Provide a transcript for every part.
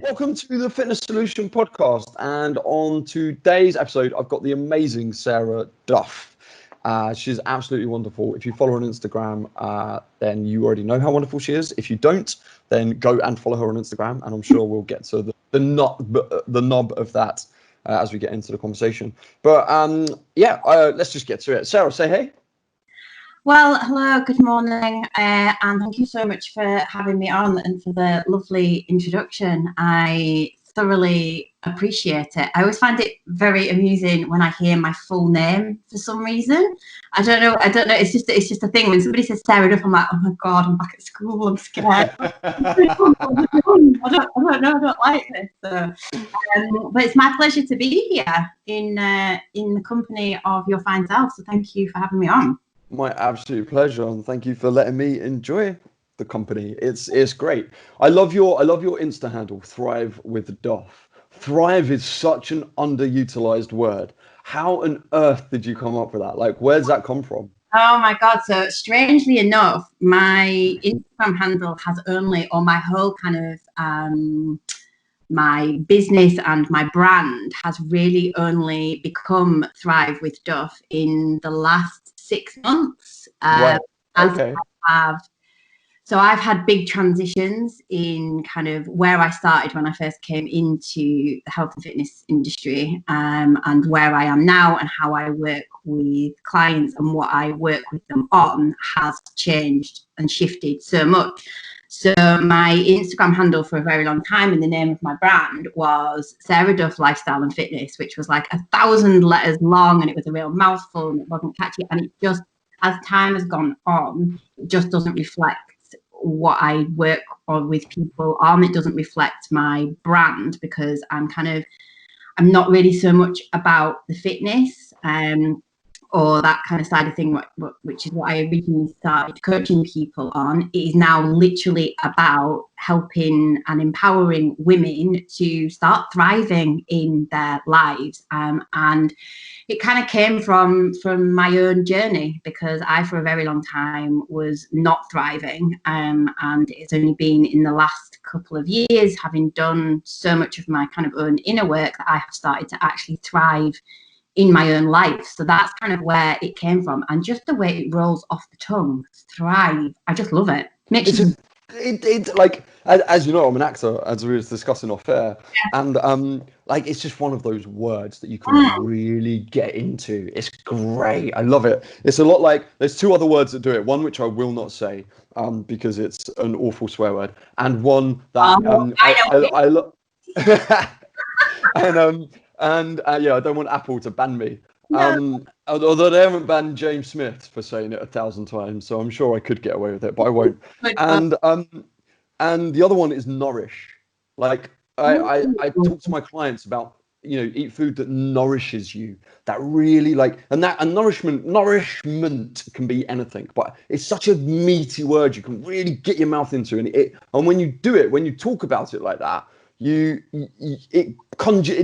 Welcome to the Fitness Solution podcast. And on today's episode, I've got the amazing Sarah Duff. She's absolutely wonderful. If you follow her on Instagram, then you already know how wonderful she is. If you don't, then go and follow her on Instagram, and I'm sure we'll get to the knob of that as we get into the conversation. But let's just get to it. Sarah, say hey. Well, hello, good morning, and thank you so much for having me on and for the lovely introduction. I thoroughly appreciate it. I always find it very amusing when I hear my full name for some reason. I don't know. It's just a thing. When somebody says Sarah Duff, I'm like, oh my God, I'm back at school. I'm scared. I don't know. I don't like this. So, but it's my pleasure to be here in the company of your fine self. So thank you for having me on. My absolute pleasure, and thank you for letting me enjoy the company. It's great. I love your Insta handle, Thrive with Duff. Thrive is such an underutilized word. How on earth did you come up with that? Like, where's that come from? Oh my God. So strangely enough, my Instagram handle has only, or my whole kind of my business and my brand has really only become Thrive with Duff in the last 6 months. Right. Okay. I've had big transitions in kind of where I started when I first came into the health and fitness industry, and where I am now, and how I work with clients and what I work with them on has changed and shifted so much. So my Instagram handle for a very long time, and the name of my brand was Sarah Duff Lifestyle and Fitness, which was like 1,000 letters long, and it was a real mouthful, and it wasn't catchy. And it just, as time has gone on, it just doesn't reflect what I work on with people on. It doesn't reflect my brand, because I'm not really so much about the fitness or that kind of side of thing, which is what I originally started coaching people on. It is now literally about helping and empowering women to start thriving in their lives. And it kind of came from my own journey, because I, for a very long time, was not thriving. And it's only been in the last couple of years, having done so much of my kind of own inner work, that I have started to actually thrive in my own life. So that's kind of where it came from, and just the way it rolls off the tongue, thrive. I just love it. It like, as you know, I'm an actor, as we were discussing off air, and like, it's just one of those words that you can really get into. It's great. I love it. It's a lot like, there's two other words that do it. One which I will not say, because it's an awful swear word, and one that I love. And I don't want Apple to ban me. No. Although they haven't banned James Smith for saying it 1,000 times, so I'm sure I could get away with it, but I won't. And the other one is nourish. Like, I talk to my clients about, eat food that nourishes you, that really, like, and nourishment can be anything, but it's such a meaty word you can really get your mouth into, and when you do it, when you talk about it like that, it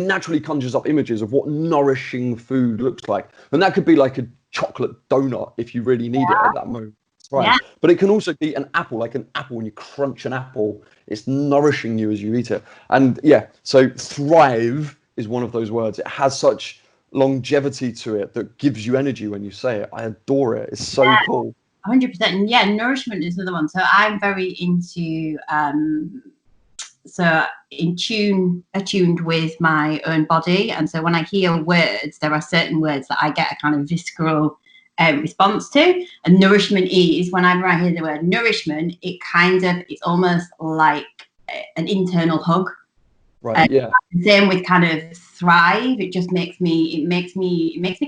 naturally conjures up images of what nourishing food looks like, and that could be like a chocolate donut if you really need it at that moment. Right. Yeah. But it can also be an apple, like an apple. When you crunch an apple, it's nourishing you as you eat it. And so thrive is one of those words. It has such longevity to it that gives you energy when you say it. I adore it. It's so cool. 100%. Yeah, nourishment is another one. So I'm very into attuned with my own body, and so when I hear words, there are certain words that I get a kind of visceral response to, and nourishment is, whenever I hear the word nourishment, it's almost like an internal hug. Right. Same with kind of thrive. It just makes me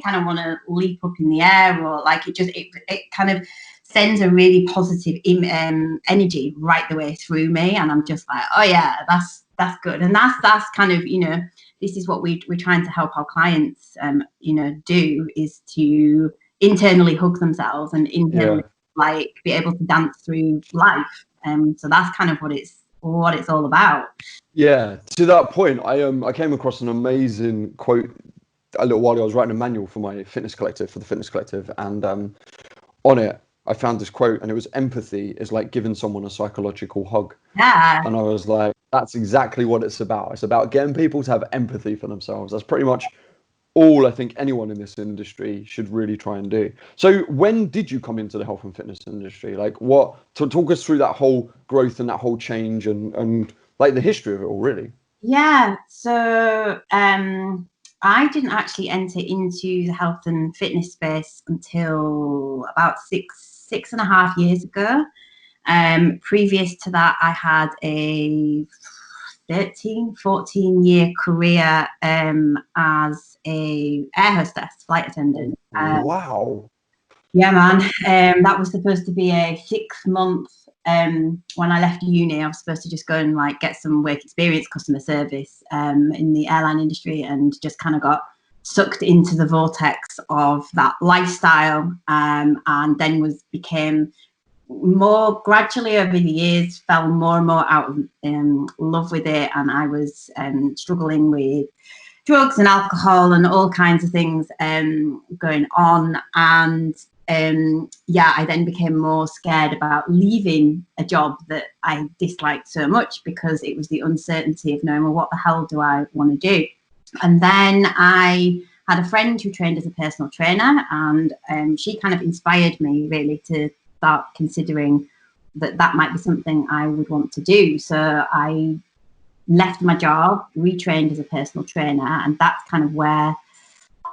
kind of want to leap up in the air, or like it kind of sends a really positive energy right the way through me, and I'm just like, oh yeah, that's good. And that's kind of, this is what we're trying to help our clients do, is to internally hug themselves and internally like be able to dance through life. So that's kind of what it's all about. Yeah, to that point, I came across an amazing quote a little while ago. I was writing a manual for my fitness collective, and on it I found this quote, and it was, empathy is like giving someone a psychological hug. Yeah. And I was like, That's exactly what it's about. It's about getting people to have empathy for themselves. That's pretty much all I think anyone in this industry should really try and do. So when did you come into the health and fitness industry? Like what, to talk us through that whole growth and that whole change and like the history of it all, really. Yeah, so I didn't actually enter into the health and fitness space until about six and a half years ago. Previous to that, I had a 14-year career as a air hostess, flight attendant. Wow. Yeah, man. That was supposed to be a 6 month. When I left uni, I was supposed to just go and like get some work experience, customer service in the airline industry, and just kind of got sucked into the vortex of that lifestyle, and then became more gradually over the years, fell more and more out of love with it, and I was struggling with drugs and alcohol and all kinds of things going on. And I then became more scared about leaving a job that I disliked so much, because it was the uncertainty of knowing, well, what the hell do I want to do? And then I had a friend who trained as a personal trainer, and she kind of inspired me really to start considering that might be something I would want to do. So I left my job, retrained as a personal trainer, and that's kind of where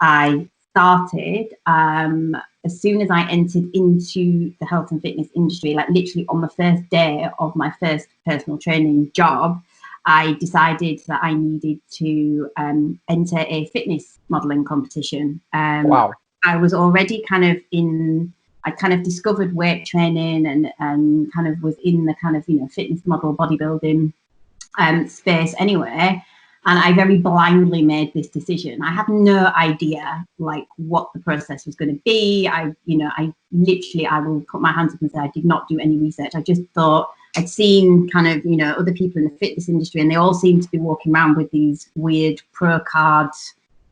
I started. As soon as I entered into the health and fitness industry, like literally on the first day of my first personal training job, I decided that I needed to enter a fitness modeling competition. Wow. I was already I kind of discovered weight training and kind of was in the kind of, fitness model bodybuilding space anyway. And I very blindly made this decision. I had no idea like what the process was going to be. I will put my hands up and say I did not do any research. I just thought I'd seen kind of, other people in the fitness industry, and they all seemed to be walking around with these weird pro card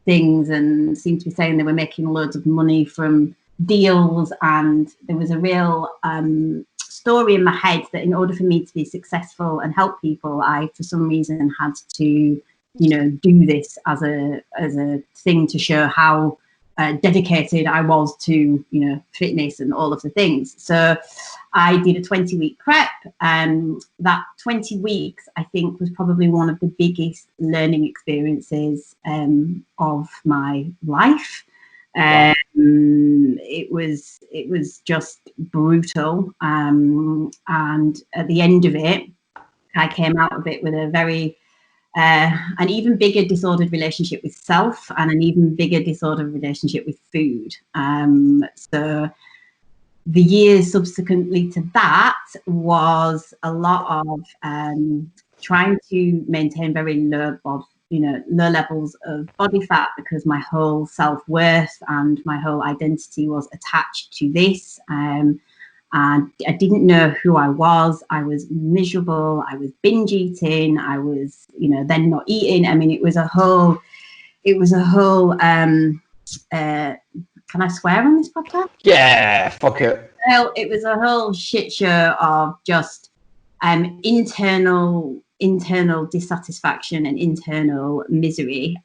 things and seemed to be saying they were making loads of money from deals. And there was a real story in my head that in order for me to be successful and help people, I for some reason had to do this as a thing to show how dedicated I was to fitness and all of the things. So I did a 20-week prep, and that 20 weeks I think was probably one of the biggest learning experiences of my life. Wow. It was just brutal, and at the end of it I came out of it with a very an even bigger disordered relationship with self, and an even bigger disordered relationship with food. So the years subsequently to that was a lot of trying to maintain very low levels of body fat, because my whole self-worth and my whole identity was attached to this. And I didn't know who I was. I was miserable. I was binge eating. I was, then not eating. I mean, it was a whole, can I swear on this podcast? Yeah, fuck it. Well, it was a whole shit show of just internal dissatisfaction and internal misery.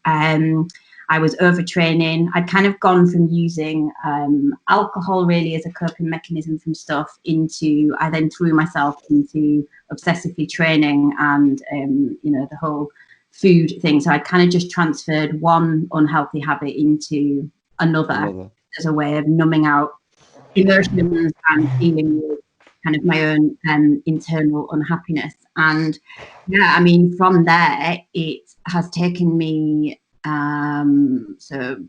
I was overtraining. I'd kind of gone from using alcohol really as a coping mechanism from stuff into, I then threw myself into obsessively training and, the whole food thing. So I kind of just transferred one unhealthy habit into another as a way of numbing out emotions and dealing with kind of my own internal unhappiness. And yeah, I mean, from there, it has taken me so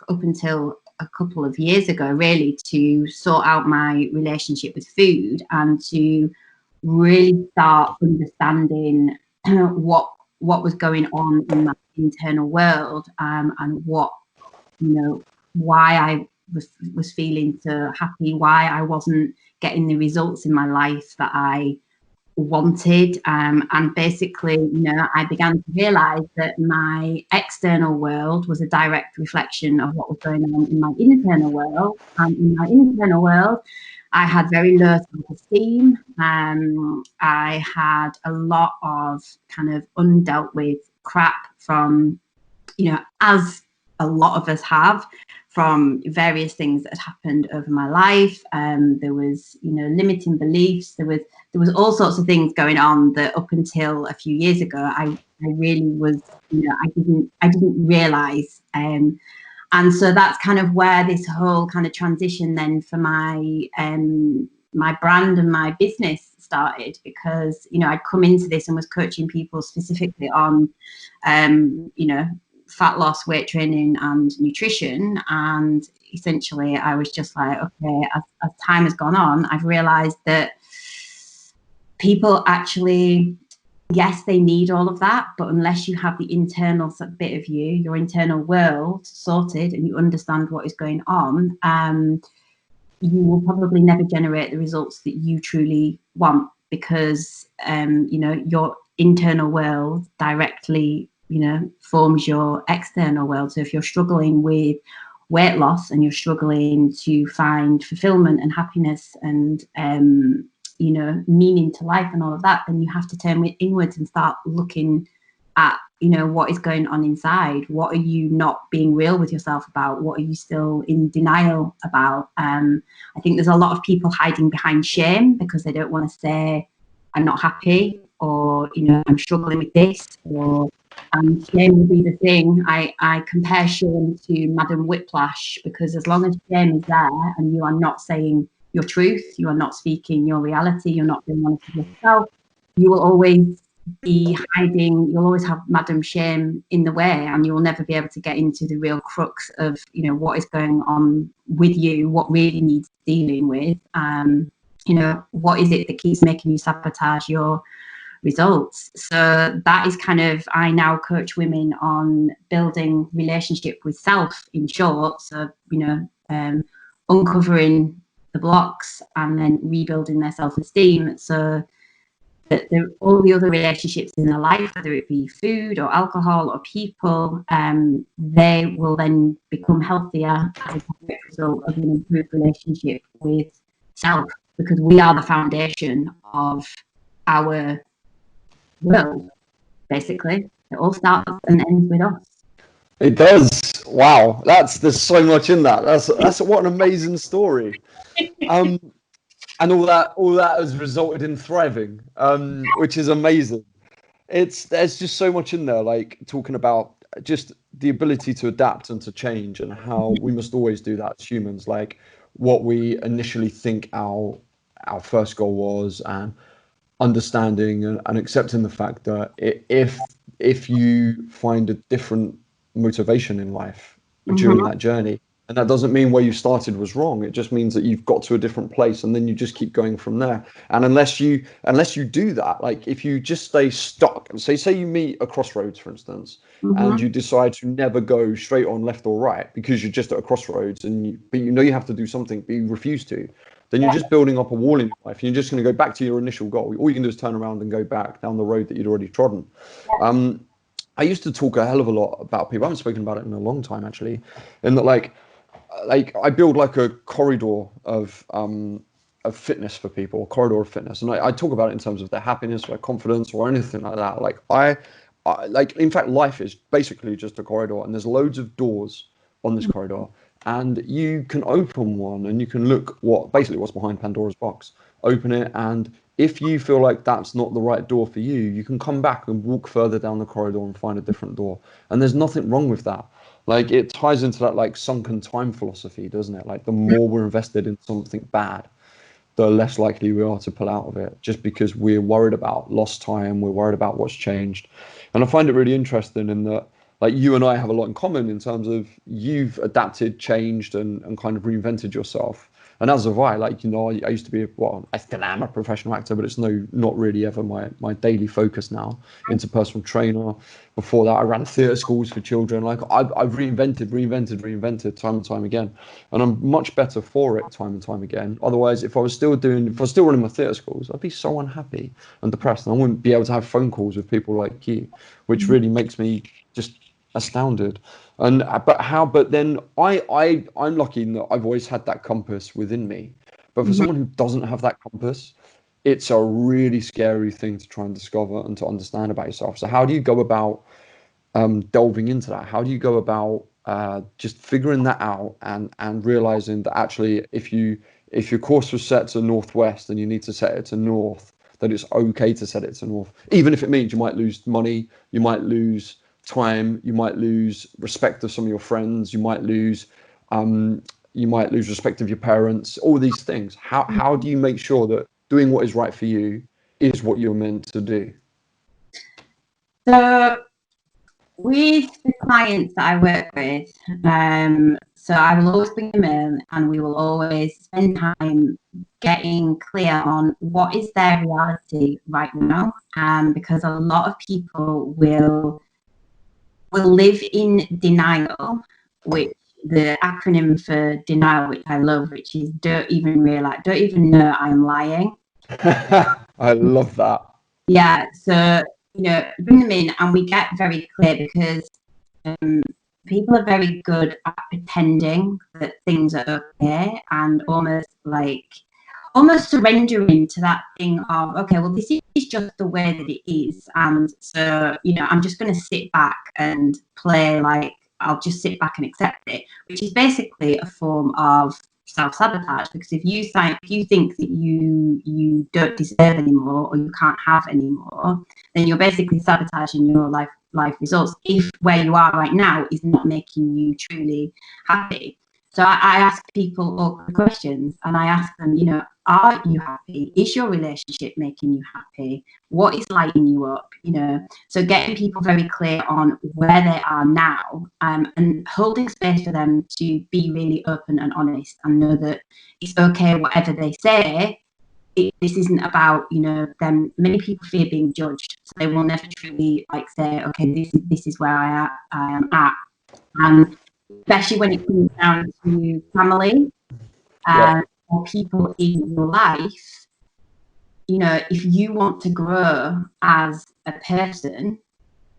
up until a couple of years ago really to sort out my relationship with food and to really start understanding what was going on in my internal world, and what why I was feeling so happy, why I wasn't getting the results in my life that I wanted, and basically I began to realize that my external world was a direct reflection of what was going on in my internal world, and in my internal world I had very low self-esteem. I had a lot of kind of undealt with crap from, as a lot of us have, from various things that had happened over my life. There was, limiting beliefs. There was all sorts of things going on that up until a few years ago, I really was, I didn't realize. And so that's kind of where this whole kind of transition then for my my brand and my business started, because I'd come into this and was coaching people specifically on fat loss, weight training and nutrition. And essentially I was just like, okay, as time has gone on, I've realized that people actually, yes, they need all of that, but unless you have the internal bit of you, your internal world sorted, and you understand what is going on, you will probably never generate the results that you truly want, because your internal world directly forms your external world. So if you're struggling with weight loss and you're struggling to find fulfillment and happiness and meaning to life and all of that, then you have to turn inwards and start looking at what is going on inside. What are you not being real with yourself about? What are you still in denial about? I think there's a lot of people hiding behind shame because they don't want to say I'm not happy, or I'm struggling with this, or shame will be the thing. I compare shame to Madam Whiplash, because as long as shame is there and you are not saying your truth, you are not speaking your reality, you're not being honest with yourself, you will always be hiding. You'll always have Madam Shame in the way, and you will never be able to get into the real crux of what is going on with you, what really needs dealing with. What is it that keeps making you sabotage your results? So that is kind of, I now coach women on building relationship with self, in short. So uncovering the blocks and then rebuilding their self-esteem, so that all the other relationships in their life, whether it be food or alcohol or people, they will then become healthier as a result of an improved relationship with self, because we are the foundation of our world, basically. It all starts and ends with us. It does. Wow, there's so much in that. That's what an amazing story. And all that has resulted in thriving, which is amazing. There's just so much in there, like talking about just the ability to adapt and to change, and how we must always do that as humans. Like what we initially think our first goal was, and understanding and accepting the fact that if you find a different motivation in life during that journey, and that doesn't mean where you started was wrong, it just means that you've got to a different place, and then you just keep going from there. And unless you do that, like if you just stay stuck and say you meet a crossroads, for instance, and you decide to never go straight on, left or right, because you're just at a crossroads, but you have to do something, but you refuse to, then you're just building up a wall in your life, and you're just going to go back to your initial goal. All you can do is turn around and go back down the road that you'd already trodden. I used to talk a hell of a lot about people. I haven't spoken about it in a long time, actually, in that like I build like a corridor of fitness for people, a corridor of fitness, and I talk about it in terms of their happiness or confidence or anything like that. Like I like, in fact, life is basically just a corridor, and there's loads of doors on this corridor, and you can open one and you can look what's behind Pandora's box. Open it, and if you feel like that's not the right door for you, you can come back and walk further down the corridor and find a different door. And there's nothing wrong with that. Like it ties into that like sunken time philosophy, doesn't it? Like the more we're invested in something bad, the less likely we are to pull out of it, just because we're worried about lost time, we're worried about what's changed. And I find it really interesting in that, like, you and I have a lot in common in terms of you've adapted, changed, and kind of reinvented yourself. And as have I. Like, I used to be, I still am a professional actor, but it's not really ever my daily focus now, into personal trainer. Before that, I ran theatre schools for children. Like, I've reinvented time and time again. And I'm much better for it time and time again. Otherwise, if I was still running my theatre schools, I'd be so unhappy and depressed. And I wouldn't be able to have phone calls with people like you, which really makes me just astounded. But then I'm lucky in that I've always had that compass within me, But for someone who doesn't have that compass, it's a really scary thing to try and discover and to understand about yourself. So how do you go about delving into that? How do you go about just figuring that out and realizing that actually if your course was set to northwest and you need to set it to north, then it's okay to set it to north, even if it means you might lose money, you might lose time, you might lose respect of some of your friends, you might lose respect of your parents, all these things. How do you make sure that doing what is right for you is what you're meant to do? So with the clients that I work with, so I will always bring them in and we will always spend time getting clear on what is their reality right now. Because a lot of people will live in denial, which the acronym for denial, which I love, which is don't even know I'm lying. I love that. Yeah, so bring them in and we get very clear because people are very good at pretending that things are okay and almost surrendering to that thing of, okay, well, this is just the way that it is. And so, I'm just going to sit back and play like I'll just sit back and accept it, which is basically a form of self-sabotage. Because if you think that you don't deserve anymore or you can't have anymore, then you're basically sabotaging your life results if where you are right now is not making you truly happy. So I ask people all the questions and I ask them, are you happy? Is your relationship making you happy? What is lighting you up? So getting people very clear on where they are now, and holding space for them to be really open and honest and know that it's okay, whatever they say. This isn't about them. Many people fear being judged, so they will never truly say, okay, this is where I am at. Especially when it comes down to family or people in your life, if you want to grow as a person,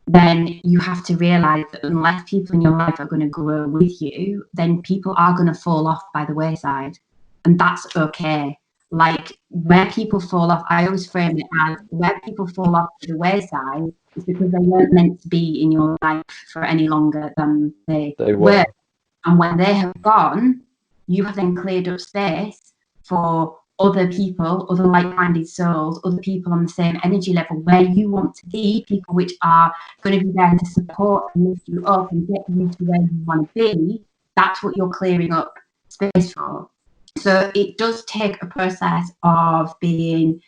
then you have to realize that unless people in your life are going to grow with you, then people are going to fall off by the wayside. And that's okay. Like where people fall off, I always frame it as where people fall off by the wayside is because they weren't meant to be in your life for any longer than they were. And when they have gone, you have then cleared up space for other people, other like-minded souls, other people on the same energy level where you want to be, people which are going to be there to support and lift you up and get you to where you want to be. That's what you're clearing up space for. So it does take a process of becoming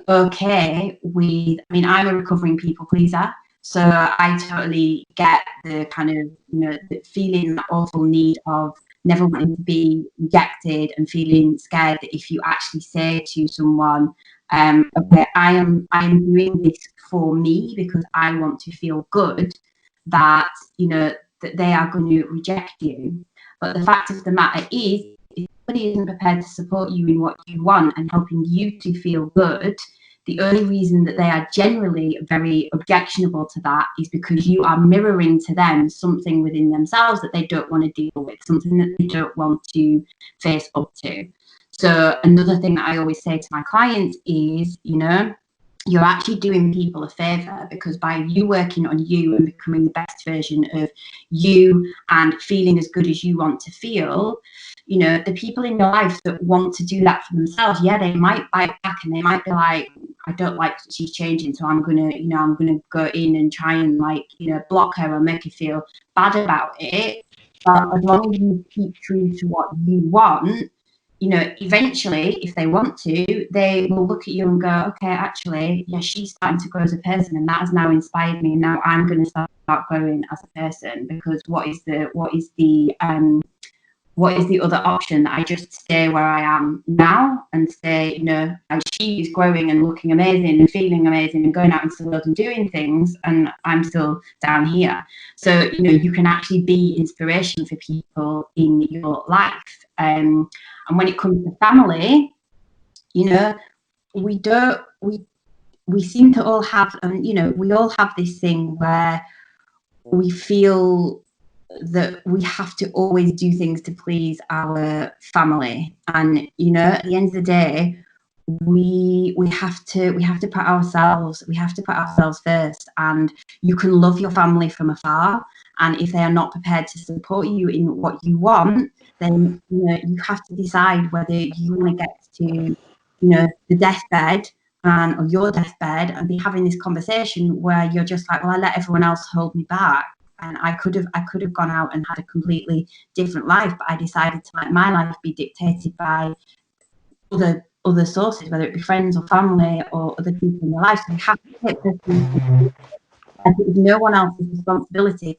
okay with, I'm a recovering people pleaser. So I totally get the kind of, the feeling, that awful need of never wanting to be rejected and feeling scared that if you actually say to someone, okay, I am doing this for me because I want to feel good, that, that they are going to reject you. But the fact of the matter is, if somebody isn't prepared to support you in what you want and helping you to feel good, the only reason that they are generally very objectionable to that is because you are mirroring to them something within themselves that they don't want to deal with, something that they don't want to face up to. So another thing that I always say to my clients is, you're actually doing people a favor, because by you working on you and becoming the best version of you and feeling as good as you want to feel, the people in your life that want to do that for themselves, they might bite back and they might be like, I don't like that she's changing, so I'm gonna go in and try and block her or make her feel bad about it. But as long as you keep true to what you want, eventually, if they want to, they will look at you and go, okay, actually, she's starting to grow as a person, and that has now inspired me. And now I'm going to start growing as a person, because what is the other option? That I just stay where I am now and say, and she is growing and looking amazing and feeling amazing and going out into the world and doing things, and I'm still down here. So, you can actually be inspiration for people in your life. And when it comes to family, we seem to all have, we all have this thing where we feel that we have to always do things to please our family, and you know, at the end of the day, we have to put ourselves first. And you can love your family from afar, and if they are not prepared to support you in what you want, then you know, you have to decide whether you want to get to, you know, the deathbed, or your deathbed, and be having this conversation where you're just like, well, I let everyone else hold me back, and I could have gone out and had a completely different life, but I decided to let my life be dictated by other sources, whether it be friends or family or other people in your life. So you have to take personal responsibility. It's no one else's responsibility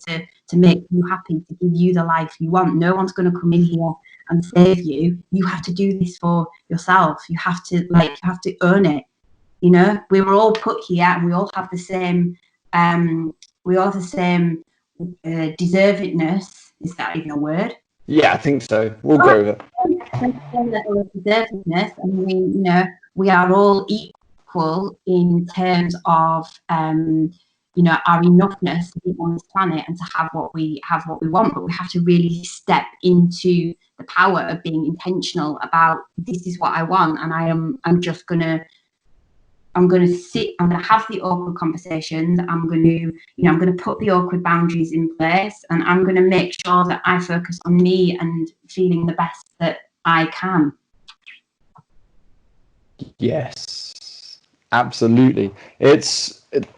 to make you happy, to give you the life you want. No one's going to come in here and save you. You have to do this for yourself. You have to earn it. You know, we were all put here, and we all have the same deservedness. Is that even a word? Yeah, I think so. We'll go with it. Deservedness, and we, you know, we are all equal in terms of you know, our enoughness to be on this planet and to have what we want. But we have to really step into the power of being intentional about, this is what I want, and I'm going to have the awkward conversations. I'm going to put the awkward boundaries in place, and I'm going to make sure that I focus on me and feeling the best that I can. Yes, absolutely.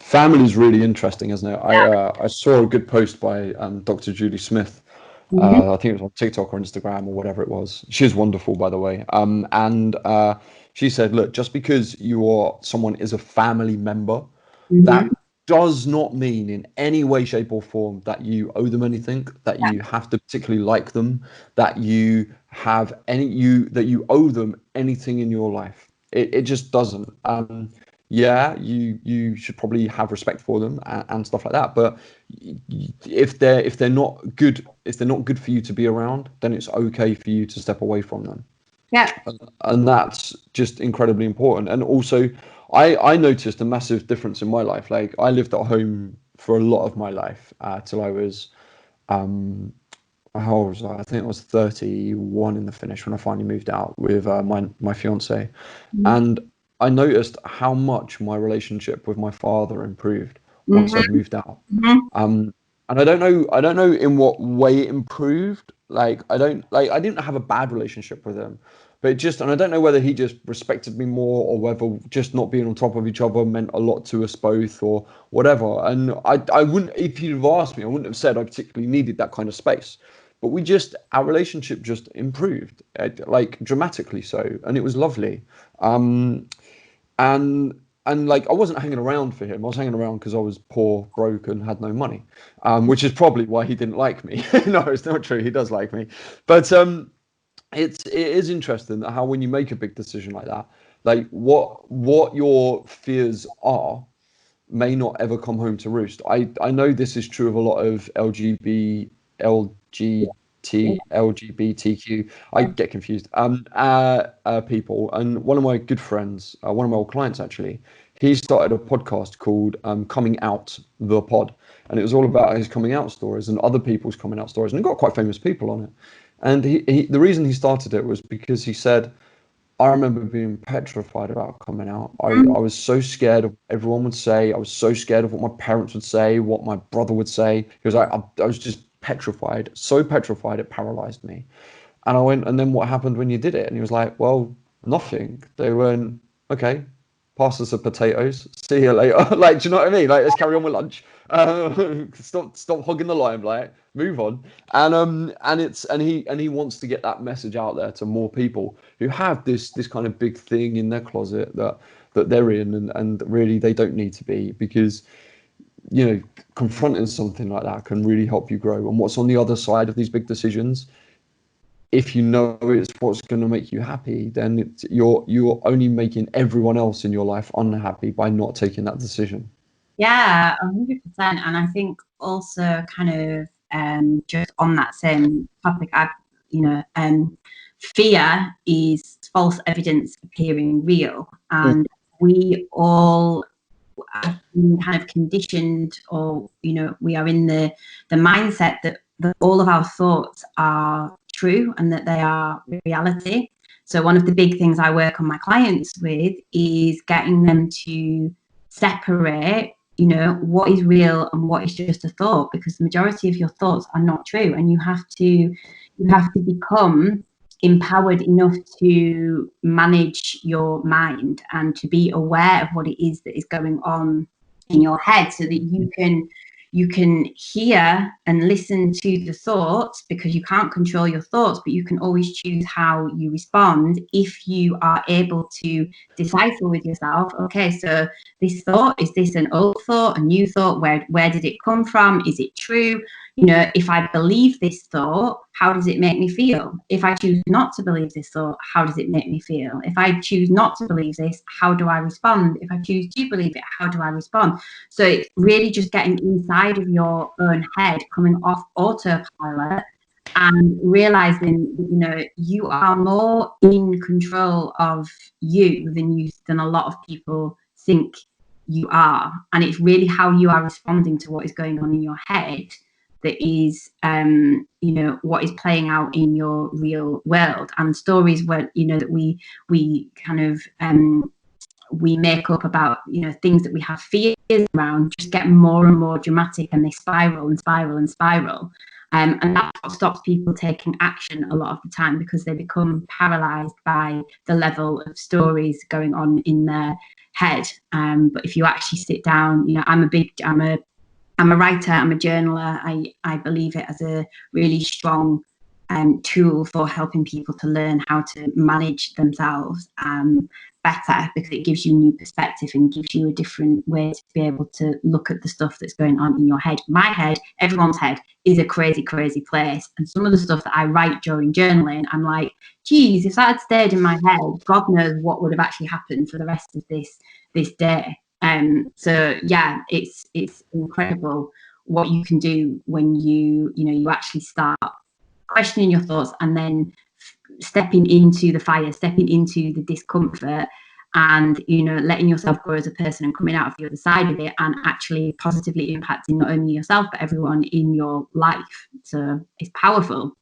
Family is really interesting, isn't it? I saw a good post by Dr. Julie Smith. I think it was on TikTok or Instagram or whatever it was. She's wonderful, by the way. And she said, look, just because someone is a family member, that does not mean in any way, shape, or form that you owe them anything, that you have to particularly like them, that you owe them anything in your life. It just doesn't. Yeah, you should probably have respect for them and stuff like that. But if they're not good for you to be around, then it's okay for you to step away from them. Yeah. And that's just incredibly important. And also, I noticed a massive difference in my life. Like, I lived at home for a lot of my life till I was how old was I? I think I was 31 in the finish when I finally moved out with my fiance. And I noticed how much my relationship with my father improved once I'd moved out. And I don't know in what way it improved. Like, I didn't have a bad relationship with him, but and I don't know whether he just respected me more, or whether just not being on top of each other meant a lot to us both, or whatever. And I wouldn't, if you'd have asked me, I wouldn't have said I particularly needed that kind of space. But our relationship just improved, like dramatically so, and it was lovely. And like, I wasn't hanging around for him. I was hanging around because I was poor, broke, and had no money, which is probably why he didn't like me. No, it's not true. He does like me, but it is interesting how when you make a big decision like that, like what your fears are may not ever come home to roost. I know this is true of a lot of LGBTQ. I get confused. People, and one of my good friends, one of my old clients actually, he started a podcast called Coming Out the Pod, and it was all about his coming out stories and other people's coming out stories, and it got quite famous people on it. And the reason he started it was because he said, I remember being petrified about coming out. I was so scared of what everyone would say. I was so scared of what my parents would say, what my brother would say. He was like, I was just petrified, so petrified it paralyzed me. And I went, and then what happened when you did it? And he was like, well, nothing. They went, okay, pass us the potatoes. See you later. Like, do you know what I mean? Like, let's carry on with lunch. Stop hogging the limelight. Move on. And he wants to get that message out there to more people who have this kind of big thing in their closet that they're in, and really they don't need to be, because confronting something like that can really help you grow. And what's on the other side of these big decisions, if you know it's what's going to make you happy, then you're only making everyone else in your life unhappy by not taking that decision. Yeah, 100%. And I think also kind of just on that same topic, fear is false evidence appearing real, and we all have been kind of conditioned, or we are in the mindset that that all of our thoughts are true and that they are reality. So one of the big things I work on my clients with is getting them to separate, you know, what is real and what is just a thought, because the majority of your thoughts are not true, and you have to become empowered enough to manage your mind and to be aware of what it is that is going on in your head, so that you can hear and listen to the thoughts, because you can't control your thoughts, but you can always choose how you respond if you are able to decipher with yourself, okay, so this thought, is this an old thought, a new thought, where did it come from, is it true? You know, if I believe this thought, how does it make me feel? If I choose not to believe this thought, how does it make me feel? If I choose not to believe this, how do I respond? If I choose to believe it, how do I respond? So it's really just getting inside of your own head, coming off autopilot, and realizing, you know, you are more in control of you than a lot of people think you are. And it's really how you are responding to what is going on in your head that is, you know, what is playing out in your real world. And stories where, you know, that we kind of we make up about, you know, things that we have fears around, just get more and more dramatic, and they spiral and spiral and spiral. And that's what stops people taking action a lot of the time, because they become paralyzed by the level of stories going on in their head. But if you actually sit down, you know, I'm a writer, I'm a journaler. I believe it as a really strong tool for helping people to learn how to manage themselves better, because it gives you new perspective and gives you a different way to be able to look at the stuff that's going on in your head. My head, everyone's head, is a crazy, crazy place. And some of the stuff that I write during journaling, I'm like, geez, if that had stayed in my head, God knows what would have actually happened for the rest of this day. So yeah, it's incredible what you can do when you actually start questioning your thoughts, and then stepping into the fire, stepping into the discomfort, and, you know, letting yourself grow as a person and coming out of the other side of it, and actually positively impacting not only yourself but everyone in your life. So it's powerful.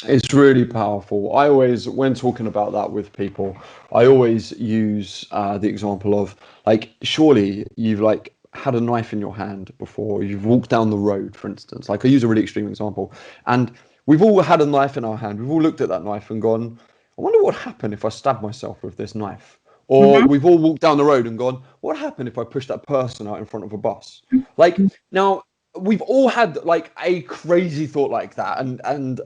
It's really powerful. I always, when talking about that with people, I always use the example of, like, surely you've like had a knife in your hand before. You've walked down the road, for instance. Like, I use a really extreme example, and we've all had a knife in our hand. We've all looked at that knife and gone, I wonder what happened if I stabbed myself with this knife. Or Mm-hmm. we've all walked down the road and gone, what happened if I pushed that person out in front of a bus? Like, now, we've all had like a crazy thought like that, and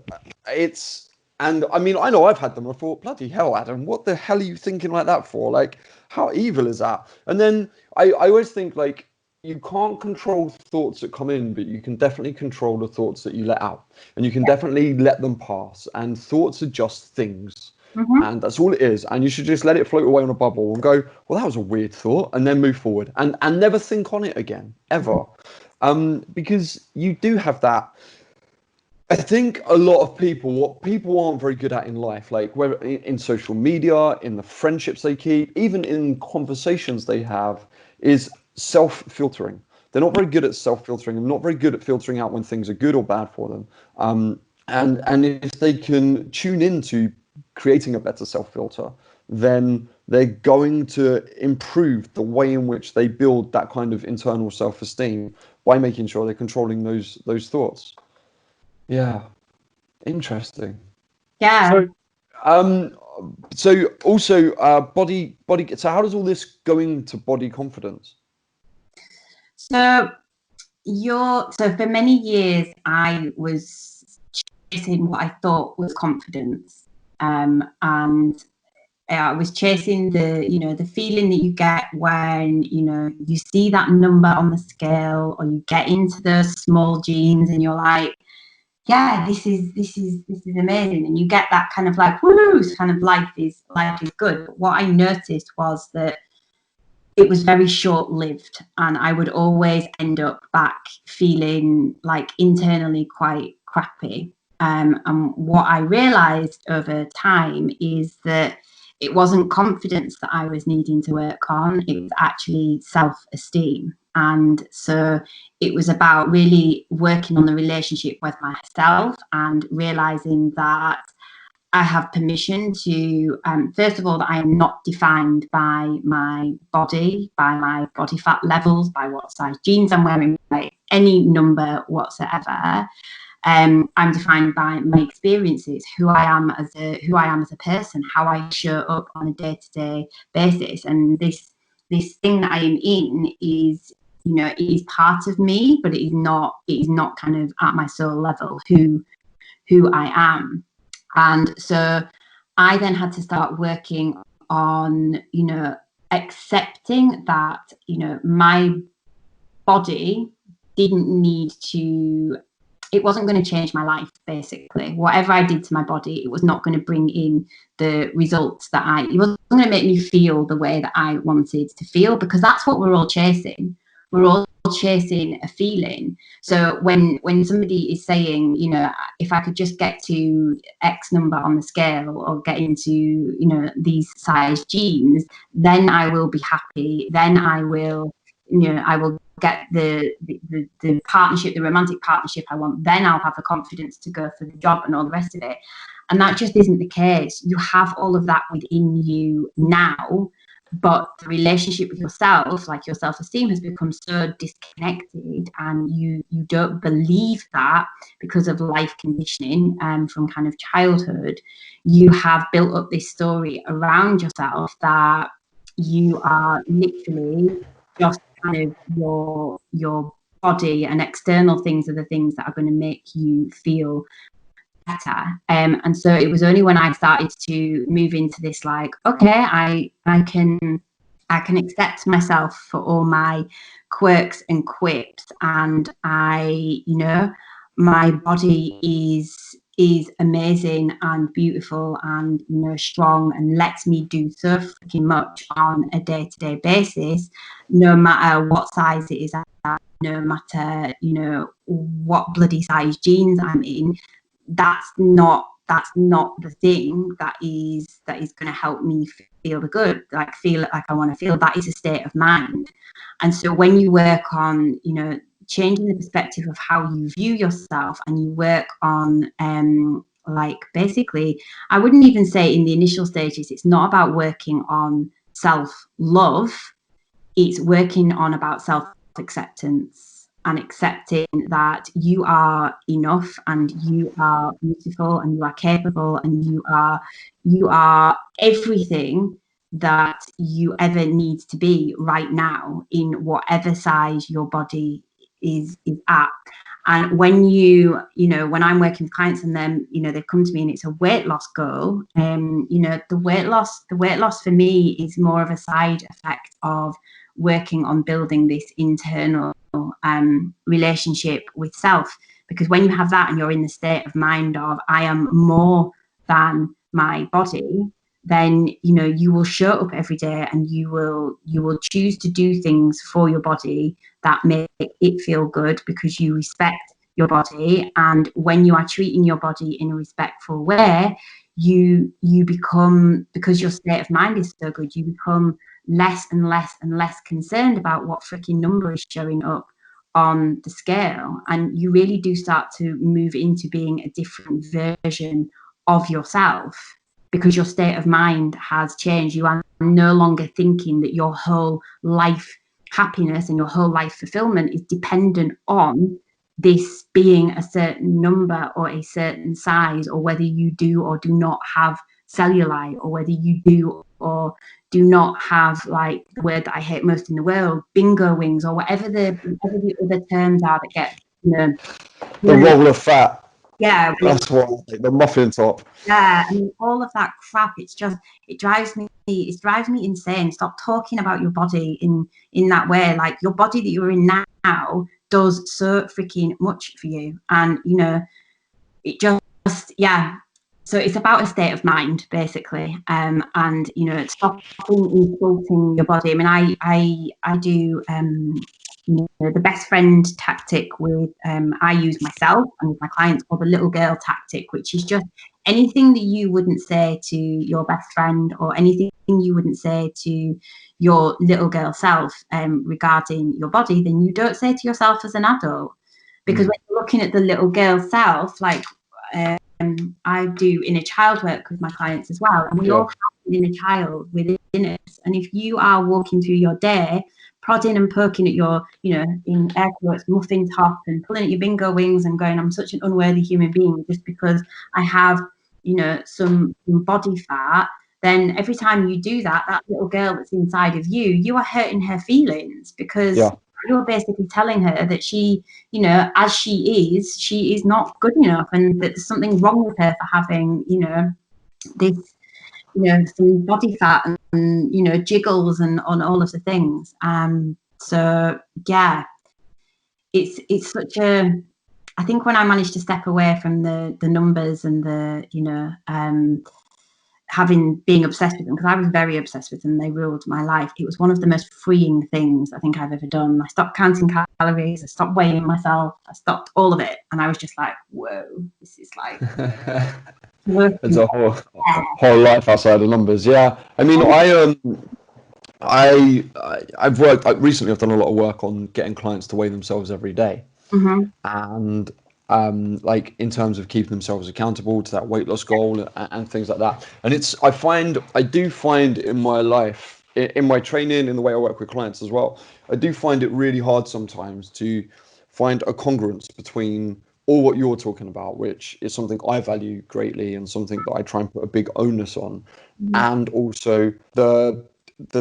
it's, and I mean, I know I've had them. I thought, bloody hell, Adam, what the hell are you thinking like that for? Like, how evil is that? And then I always think, like, you can't control thoughts that come in, but you can definitely control the thoughts that you let out, and you can definitely let them pass. And thoughts are just things. Mm-hmm. And that's all it is. And you should just let it float away on a bubble and go, well, that was a weird thought, and then move forward, and never think on it again, ever. Because you do have that. I think a lot of people, what people aren't very good at in life, like whether in social media, in the friendships they keep, even in conversations they have, is self-filtering. They're not very good at self-filtering, and not very good at filtering out when things are good or bad for them. And if they can tune into creating a better self-filter, then they're going to improve the way in which they build that kind of internal self-esteem by making sure they're controlling those thoughts. Yeah, interesting. Yeah. So, um, so also, body. So, how does all this go into body confidence? So for many years I was chasing what I thought was confidence, and I was chasing the feeling that you get when, you see that number on the scale, or you get into those small jeans and you're like, yeah, this is amazing, and you get that kind of like, woo, kind of life is good. But what I noticed was that it was very short lived, and I would always end up back feeling like internally quite crappy. And what I realized over time is that it wasn't confidence that I was needing to work on, it was actually self esteem. And so it was about really working on the relationship with myself and realizing that I have permission to, first of all, that I am not defined by my body, by my body fat levels, by what size jeans I'm wearing, by any number whatsoever. I'm defined by my experiences, who I am as a person, how I show up on a day-to-day basis. And this thing that I am in is, it is part of me, but it is not kind of at my soul level who I am. And so I then had to start working on, accepting that, my body didn't need to, it wasn't going to change my life, basically. Whatever I did to my body, it was not going to bring in the results that it wasn't going to make me feel the way that I wanted to feel, because that's what we're all chasing. We're all chasing a feeling. So when somebody is saying, if I could just get to X number on the scale or get into, these size jeans, then I will be happy. Then I will get the partnership, the romantic partnership I want. Then I'll have the confidence to go for the job and all the rest of it. And that just isn't the case. You have all of that within you now, but the relationship with yourself, like your self-esteem, has become so disconnected, and you don't believe that because of life conditioning from kind of childhood. You have built up this story around yourself that you are literally just kind of your body, and external things are the things that are going to make you feel better. And so it was only when I started to move into this, like, okay, I can accept myself for all my quirks and quips, and my body is amazing and beautiful and strong, and lets me do so freaking much on a day-to-day basis, no matter what size it is at, no matter what bloody size jeans I'm in. That's not the thing that is going to help me feel good, like feel like I want to feel. That is a state of mind. And so when you work on changing the perspective of how you view yourself, and you work on like, basically, I wouldn't even say in the initial stages, it's not about working on self-love, it's working on about self-acceptance, and accepting that you are enough, and you are beautiful, and you are capable, and you are everything that you ever need to be right now, in whatever size your body is at. And when when I'm working with clients, and then they come to me and it's a weight loss goal, the weight loss for me is more of a side effect of working on building this internal relationship with self. Because when you have that, and you're in the state of mind of I am more than my body, then you will show up every day, and you will choose to do things for your body that make it feel good, because you respect your body. And when you are treating your body in a respectful way, you become, because your state of mind is so good, you become less and less and less concerned about what freaking number is showing up on the scale. And you really do start to move into being a different version of yourself, because your state of mind has changed. You are no longer thinking that your whole life happiness and your whole life fulfillment is dependent on this being a certain number or a certain size, or whether you do or do not have cellulite, or whether you do or do not have, like, the word that I hate most in the world, bingo wings, or whatever the other terms are that get the roll of fat. Yeah, that's what, like, the muffin top. Yeah, I mean, all of that crap. It drives me insane. Stop talking about your body in that way. Like, your body that you're in now does so freaking much for you, and it just, yeah. So it's about a state of mind, basically, and stop insulting your body. I mean, I do the best friend tactic with I use myself and with my clients, or the little girl tactic, which is just anything that you wouldn't say to your best friend, or anything you wouldn't say to your little girl self regarding your body, then you don't say to yourself as an adult. Because when you're looking at the little girl self, like I do inner child work with my clients as well, and we all have an inner child within us. And if you are walking through your day prodding and poking at your, in air quotes, muffin top, and pulling at your bingo wings and going, I'm such an unworthy human being just because I have, some body fat, then every time you do that, that little girl that's inside of you, you are hurting her feelings, because you're basically telling her that she, as she is not good enough, and that there's something wrong with her for having, this, some body fat and, jiggles and on all of the things. So yeah, it's such a, I think when I managed to step away from the numbers and the, being obsessed with them, because I was very obsessed with them, they ruled my life. It was one of the most freeing things I think I've ever done. I stopped counting calories, I stopped weighing myself, I stopped all of it, and I was just like, whoa, this is like it's a whole life outside of numbers. Yeah, I mean, I've worked recently. I've done a lot of work on getting clients to weigh themselves every day, and like in terms of keeping themselves accountable to that weight loss goal and things like that. And I do find in my life, in my training, in the way I work with clients as well, I do find it really hard sometimes to find a congruence between all what you're talking about, which is something I value greatly and something that I try and put a big onus on, and also the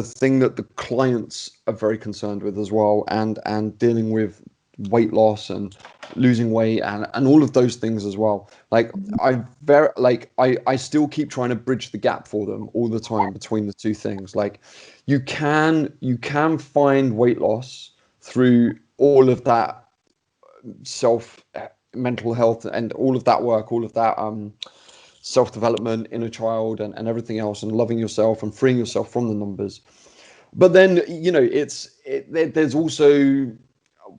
thing that the clients are very concerned with as well, and dealing with weight loss and losing weight and all of those things as well. Like I still keep trying to bridge the gap for them all the time between the two things. Like you can find weight loss through all of that mental health and all of that work, all of that self-development, inner child, and everything else, and loving yourself and freeing yourself from the numbers. But then there's also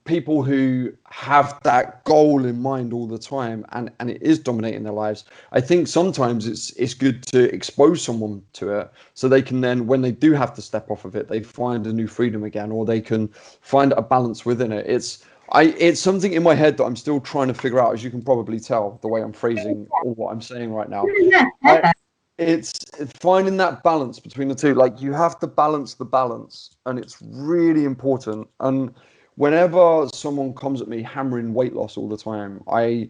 people who have that goal in mind all the time, and it is dominating their lives. I think sometimes it's good to expose someone to it, so they can then, when they do have to step off of it, they find a new freedom again, or they can find a balance within it. It's something in my head that I'm still trying to figure out, as you can probably tell the way I'm phrasing all what I'm saying right now. It's finding that balance between the two. Like you have to balance the balance, and it's really important. And whenever someone comes at me hammering weight loss all the time, I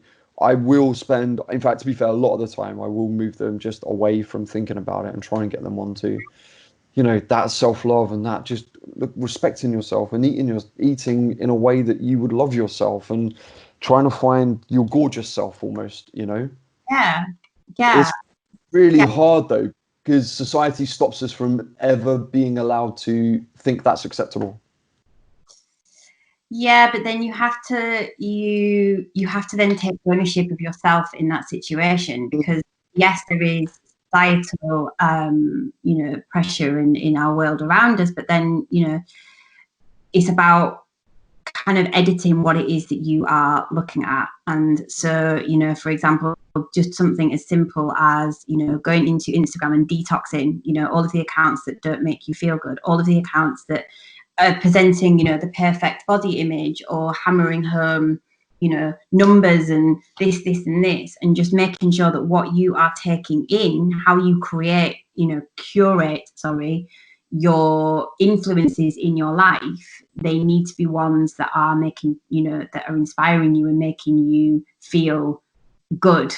will spend, in fact, to be fair, a lot of the time I will move them just away from thinking about it and try and get them onto, that self-love and that just respecting yourself and eating in a way that you would love yourself, and trying to find your gorgeous self almost, Yeah. It's really hard though, because society stops us from ever being allowed to think that's acceptable. Yeah, but then you have to then take ownership of yourself in that situation, because yes, there is societal pressure in our world around us, but then it's about kind of editing what it is that you are looking at. And so for example, just something as simple as going into Instagram and detoxing all of the accounts that don't make you feel good, all of the accounts that presenting the perfect body image, or hammering home numbers and this and this, and just making sure that what you are taking in, how you curate your influences in your life, they need to be ones that are making that are inspiring you and making you feel good.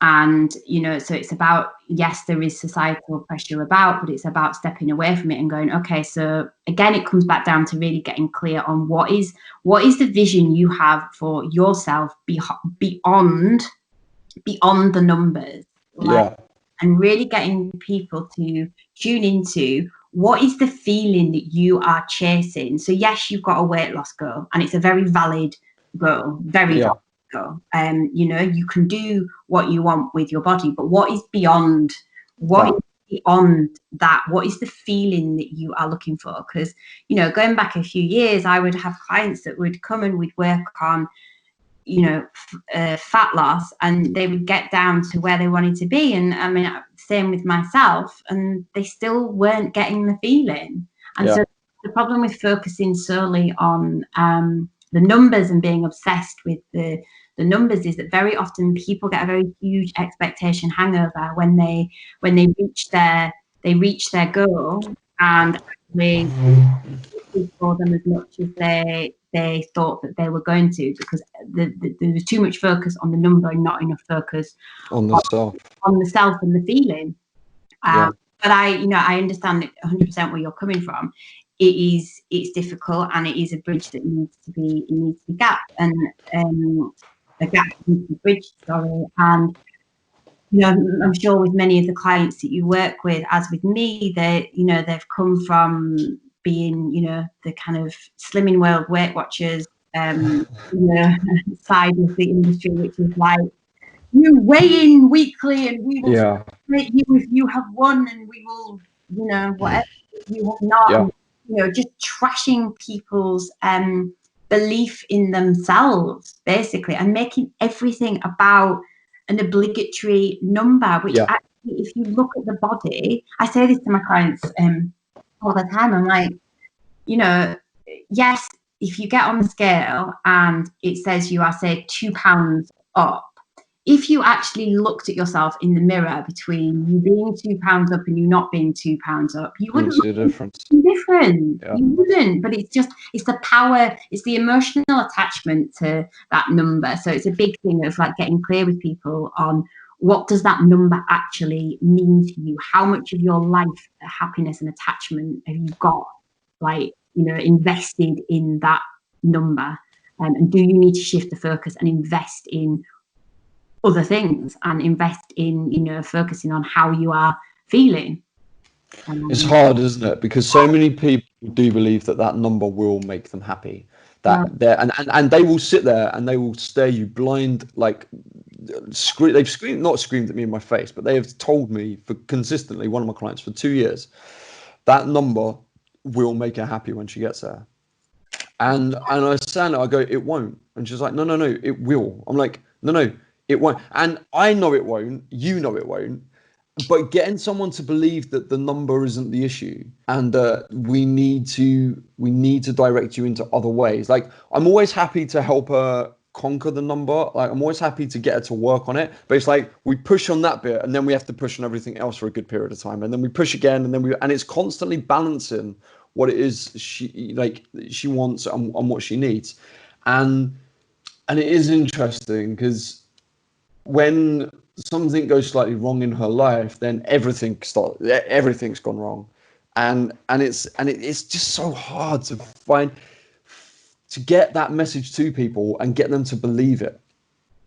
And so it's about, yes, there is societal pressure about, but it's about stepping away from it and going, okay, so again, it comes back down to really getting clear on what is the vision you have for yourself beyond the numbers. And really getting people to tune into what is the feeling that you are chasing. So yes, you've got a weight loss goal, and it's a very valid goal, valid goal. You can do what you want with your body, but what is beyond that? What is the feeling that you are looking for? Because going back a few years, I would have clients that would come and we'd work on fat loss, and they would get down to where they wanted to be. And I mean, same with myself, and they still weren't getting the feeling. And so the problem with focusing solely on the numbers and being obsessed with the numbers is that very often people get a very huge expectation hangover when they reach their goal, and actually for them as much as they thought that they were going to, because there was too much focus on the number and not enough focus on the self and the feeling. But I understand 100% where you're coming from. It's difficult, and it is a bridge that needs to be gapped, and a gap needs to be bridged. Sorry, and I'm sure with many of the clients that you work with, as with me, they've come from being, the kind of Slimming World Weight Watchers, side of the industry, which is like, you weigh in weekly and we will rate you if you have won, and we will, whatever you have not, and, just trashing people's belief in themselves, basically, and making everything about an obligatory number, which actually, if you look at the body, I say this to my clients all the time, I'm like, yes, if you get on the scale and it says you are, say, 2 pounds up, if you actually looked at yourself in the mirror between you being 2 pounds up and you not being 2 pounds up, you wouldn't see a difference. Different. You wouldn't, but it's the power, it's the emotional attachment to that number. So it's a big thing of like getting clear with people on what does that number actually mean to you? How much of your life, happiness and attachment have you got, like, invested in that number? And do you need to shift the focus and invest in other things, and invest in, focusing on how you are feeling? It's hard, isn't it? Because so many people do believe that number will make them happy. And they will sit there and they will stare you blind, like they've not screamed at me in my face, but they have told me for consistently, one of my clients, for 2 years, that number will make her happy when she gets there. And I stand there, I go, it won't. And she's like, no, it will. I'm like, no, it won't. And I know it won't. You know it won't. But getting someone to believe that the number isn't the issue, and we need to direct you into other ways. Like, I'm always happy to help her conquer the number. Like, I'm always happy to get her to work on it. But it's like we push on that bit, and then we have to push on everything else for a good period of time, and then we push again, and it's constantly balancing what it is she wants and what she needs, and it is interesting because when something goes slightly wrong in her life, then everything's gone wrong, and it's just so hard to get that message to people and get them to believe it.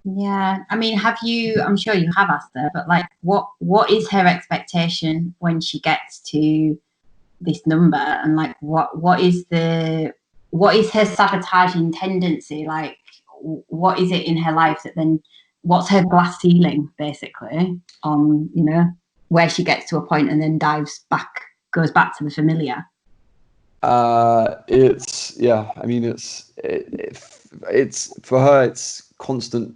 Yeah, I mean, I'm sure you have asked her, but like, what is her expectation when she gets to this number, and like what is her sabotaging tendency? Like, what is it in her life that then, what's her glass ceiling, basically, on, where she gets to a point and then goes back to the familiar? It's for her, it's constant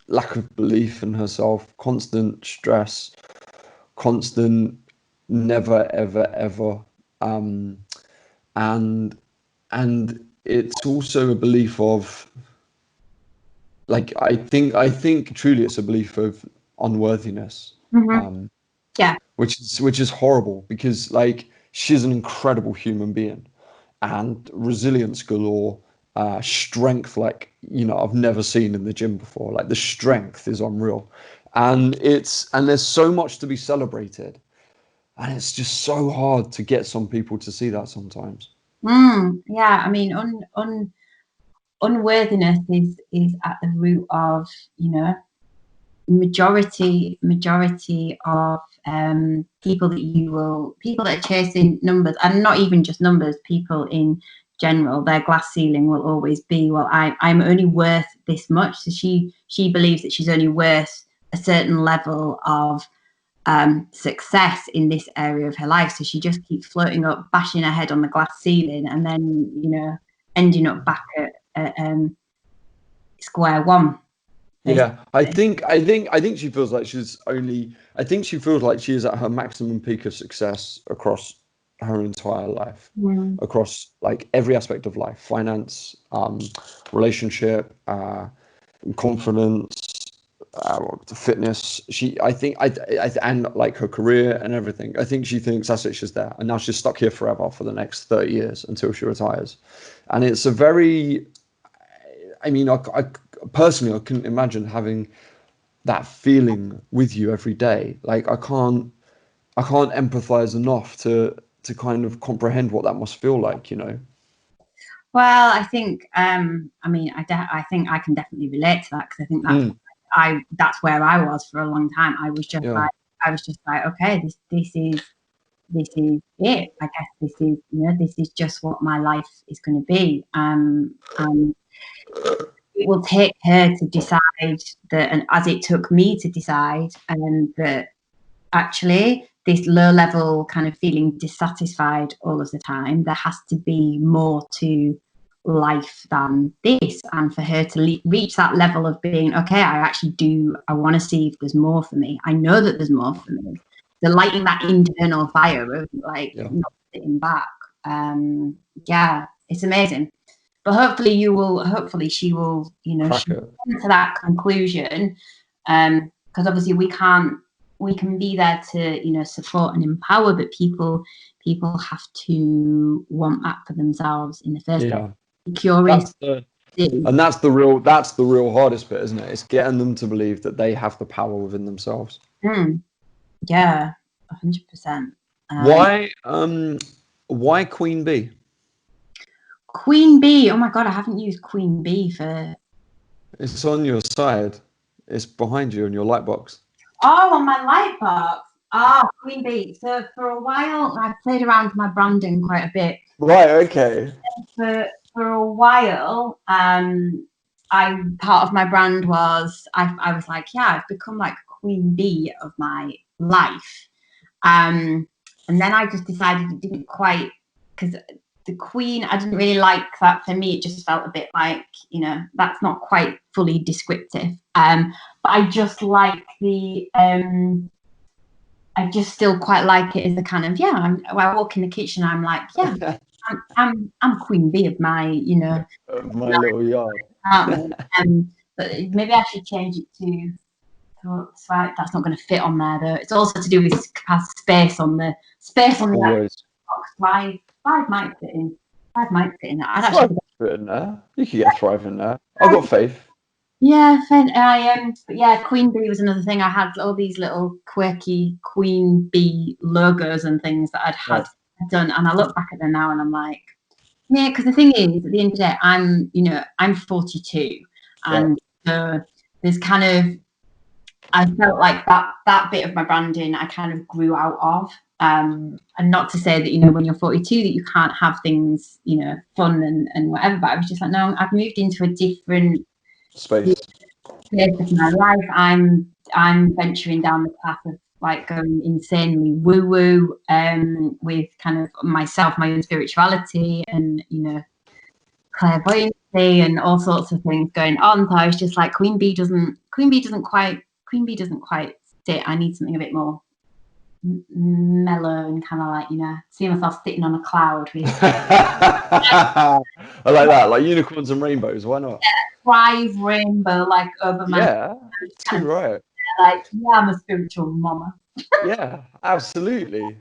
lack of belief in herself, constant stress, constant never ever, and it's also a belief of, like, I think truly it's a belief of unworthiness. Which is horrible, because like, she's an incredible human being and resilience galore, strength like, I've never seen in the gym before. Like, the strength is unreal, and there's so much to be celebrated, and it's just so hard to get some people to see that sometimes. I mean, unworthiness is at the root of, majority of people that are chasing numbers, and not even just numbers, people in general, their glass ceiling will always be, well, I'm only worth this much. So she believes that she's only worth a certain level of success in this area of her life. So she just keeps floating up, bashing her head on the glass ceiling, and then ending up back at square one. Yeah, I think she feels like I think she feels like she is at her maximum peak of success across her entire life, across like every aspect of life, finance, relationship, confidence, fitness. And like her career and everything. I think she thinks that's it. She's there, and now she's stuck here forever for the next 30 years until she retires. And it's a very, I mean, I personally, I couldn't imagine having that feeling with you every day. Like I can't empathize enough to kind of comprehend what that must feel like, you know. Well, I think, I mean, I think I can definitely relate to that, because I think that's where I was for a long time. I was just Yeah. like, okay, this is it. I guess this is, this is just what my life is going to be. And it will take her to decide that, and as it took me to decide, that actually this low level kind of feeling dissatisfied all of the time, there has to be more to life than this. And for her to reach that level of being, okay, I want to see if there's more for me. I know that there's more for me. The lighting that internal fire of like not sitting back. Yeah, it's amazing. But hopefully she will, Crack she it. come to that conclusion. Because obviously we can be there to, support and empower, but people have to want that for themselves in the first place. Be curious. That's the real hardest bit, isn't it? It's getting them to believe that they have the power within themselves. Yeah, 100%. Why Queen Bee? Queen Bee. Oh my God, I haven't used Queen Bee for. It's on your side. It's behind you in your light box. Oh, on my light box. Queen Bee. So for a while, I played around with my branding quite a bit. Right. Okay. For a while, part of my brand was I was like, yeah, I've become like Queen Bee of my life. And then I just decided it didn't quite, because the Queen, I didn't really like that. For me, it just felt a bit like, that's not quite fully descriptive. But I just like I just still quite like it as a kind of, I walk in the kitchen, I'm like, yeah, I'm Queen Bee of my, my little yard. But maybe I should change it to. That's not going to fit on there though. It's also to do with space on the box. Five might fit in. I'd actually fit in there. You could get Thrive in there. I've got faith. Yeah, but yeah, Queen Bee was another thing. I had all these little quirky Queen Bee logos and things that I'd had done, and I look back at them now and I'm like, yeah, because the thing is, at the end of the day, I'm 42, and so there's kind of, I felt like that bit of my branding I kind of grew out of. And not to say that, when you're 42 that you can't have things, fun and whatever, but I was just like, no, I've moved into a different space of my life. I'm venturing down the path of like going insanely woo-woo with kind of myself, my own spirituality, and clairvoyancy and all sorts of things going on. So I was just like, Queen Bee doesn't quite sit. I need something a bit more mellow and kind of like, see myself sitting on a cloud with I like that, like unicorns and rainbows. Why not? Thrive rainbow like over my too right. Like, I'm a spiritual mama. Yeah, absolutely.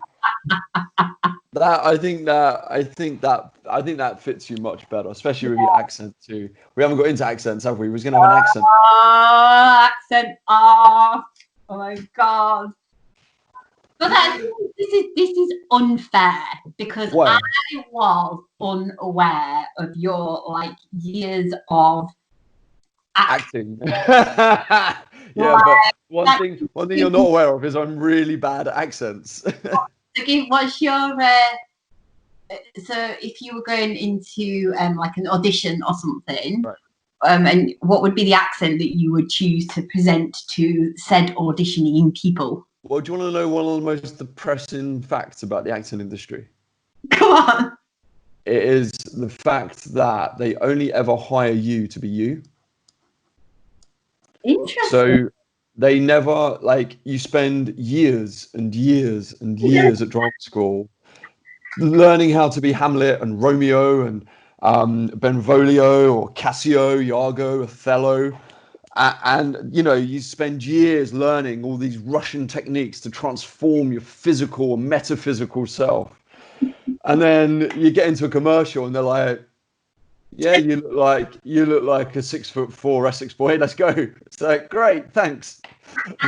I think that fits you much better, especially with your accent too. We haven't got into accents, have we? We was gonna have an accent. Accent off. Oh my God. But this is unfair, because I was unaware of your like years of acting. But one thing you're not aware of is I'm really bad at accents. What's your so if you were going into like an audition or something, and what would be the accent that you would choose to present to said auditioning people? Well, do you want to know one of the most depressing facts about the acting industry? Come on. It is the fact that they only ever hire you to be you. Interesting. So they never, like, you spend years and years and years at drama school learning how to be Hamlet and Romeo and Benvolio or Cassio, Iago, Othello. And you know, you spend years learning all these Russian techniques to transform your physical and metaphysical self. And then you get into a commercial and they're like, yeah, you look like a 6'4" Essex boy. Let's go. It's like, great, thanks.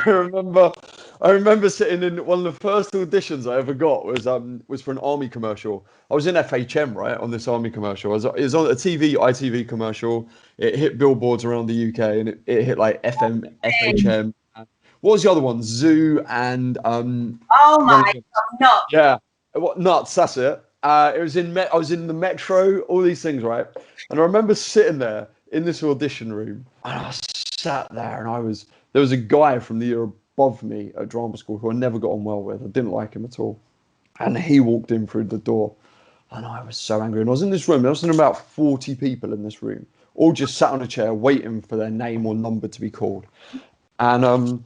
I remember I remember sitting in one of the first auditions I ever got was for an army commercial. I was in FHM, right, on this army commercial. It was on a ITV commercial. It hit billboards around the UK and it hit like FHM. What was the other one? Zoo and Oh one my of the, God, not. yeah, what nuts? That's it. It was I was in the metro, all these things, right? And I remember sitting there in this audition room, and I sat there, and there was a guy from the year above me at drama school who I never got on well with. I didn't like him at all, and he walked in through the door, and I was so angry. And I was in this room. There was about 40 people in this room, all just sat on a chair waiting for their name or number to be called, and um.